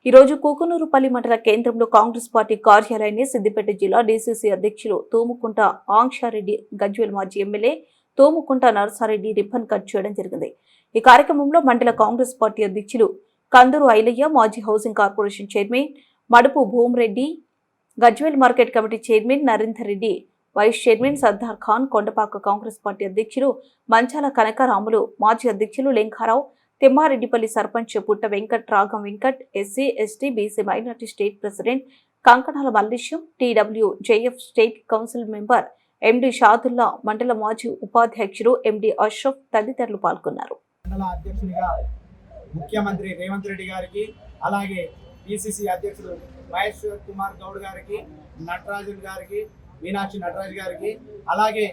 ఈ రోజు కూకనూరుపల్లి మండల కేంద్రంలో కాంగ్రెస్ పార్టీ కార్యాలయాన్ని సిద్దిపేట జిల్లా డీసీసీ అధ్యక్షులు తోముకుంట ఆంక్షారెడ్డి, గజ్వేల్ మాజీ MLA Thomukunta Narsa Reddy ribbon cut చేయడం జరిగింది. ఈ కార్యక్రమంలో మండల కాంగ్రెస్ పార్టీ అధ్యక్షులు కందూరు ఐలయ్య, మాజీ housing corporation chairman Madupu Bhumireddy, Gajwel market committee chairman Narender Reddy, vice chairman Sardar Khan, Kondapaka Congress party అధ్యక్షులు మంచాల కనకరాములు, మాజీ అధ్యక్షులు లెంఖారావు, Thimmareddypalli sarpanch Putta Venkat, Ragam Venkat, SC, ST, BC minority state president Kankanala Mallesham, TWJF state council member MD Shadulla, మండల మాజీ ఉపాధ్యక్షుడు ఎండి అష్రఫ్ తదితరులు పాల్గొన్నారు. ముఖ్యమంత్రి రేవంత్ రెడ్డి గారికి, అలాగే పిసిసి అధ్యక్షుడు మహేశ్వర్ కుమార్ గౌడ్ గారికి, నటరాజన్ గారికి, మీనాక్షి నటరాజ్ గారికి, అలాగే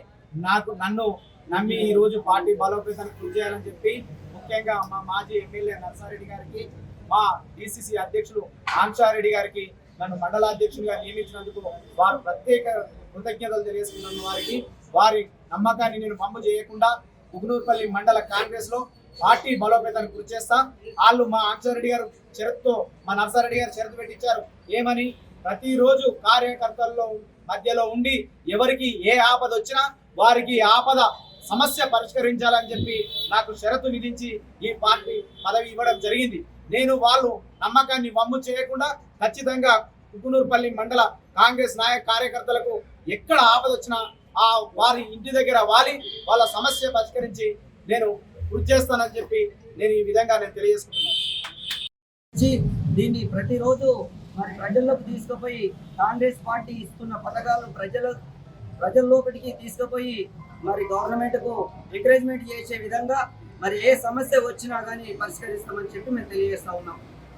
నన్ను నమ్మి ఈ రోజు పార్టీ బలోపేతానికి కృషి చేయాలని చెప్పి ముఖ్యంగా మా మాజీ ఎమ్మెల్యే నర్సారెడ్డి గారికి, మా డిసిసి అధ్యక్షుడు ఆంక్షారెడ్డి గారికి నన్ను మండలాధ్యక్షుడిగా నియమించినందుకు వారు ప్రత్యేక కృతజ్ఞతలు తెలియజేసుకున్న వారికి, వారి నమ్మకాన్ని నేను పంపు చేయకుండా కూకనూరుపల్లి మండల కాంగ్రెస్ లో పార్టీ బలోపేతానికి కృషి చేస్తా. వాళ్ళు మా ఆంక్షారెడ్డి గారు షరతుతో, మా నర్సారెడ్డి గారు షరతు పెట్టించారు. ఏమని? ప్రతిరోజు కార్యకర్తల్లో మధ్యలో ఉండి ఎవరికి ఏ ఆపద వచ్చినా వారికి ఆపద సమస్య పరిష్కరించాలని చెప్పి నాకు షరతు విధించి ఈ పార్టీ పదవి ఇవ్వడం జరిగింది. నేను వాళ్ళు నమ్మకాన్ని వమ్ము చేయకుండా ఖచ్చితంగా కూకనూరుపల్లి మండల కాంగ్రెస్ కార్యకర్తలకు ఎక్కడ ఆపద వచ్చినా ఆ వారి ఇంటి దగ్గర వాలి వాళ్ళ సమస్య పరిష్కరించి నేను కృషి చేస్తానని చెప్పి నేను ఈ విధంగా తెలియజేసుకుంటున్నాను. దీన్ని ప్రతిరోజు మరి ప్రజల్లోకి తీసుకుపోయి కాంగ్రెస్ పార్టీ ఇస్తున్న పథకాలను ప్రజల్లోపటికి తీసుకుపోయి మరి గవర్నమెంట్కు ఎంకరేజ్మెంట్ చేసే విధంగా మరి ఏ సమస్య వచ్చినా కానీ పరిష్కరిస్తామని చెప్పి మేము తెలియజేస్తా ఉన్నాం.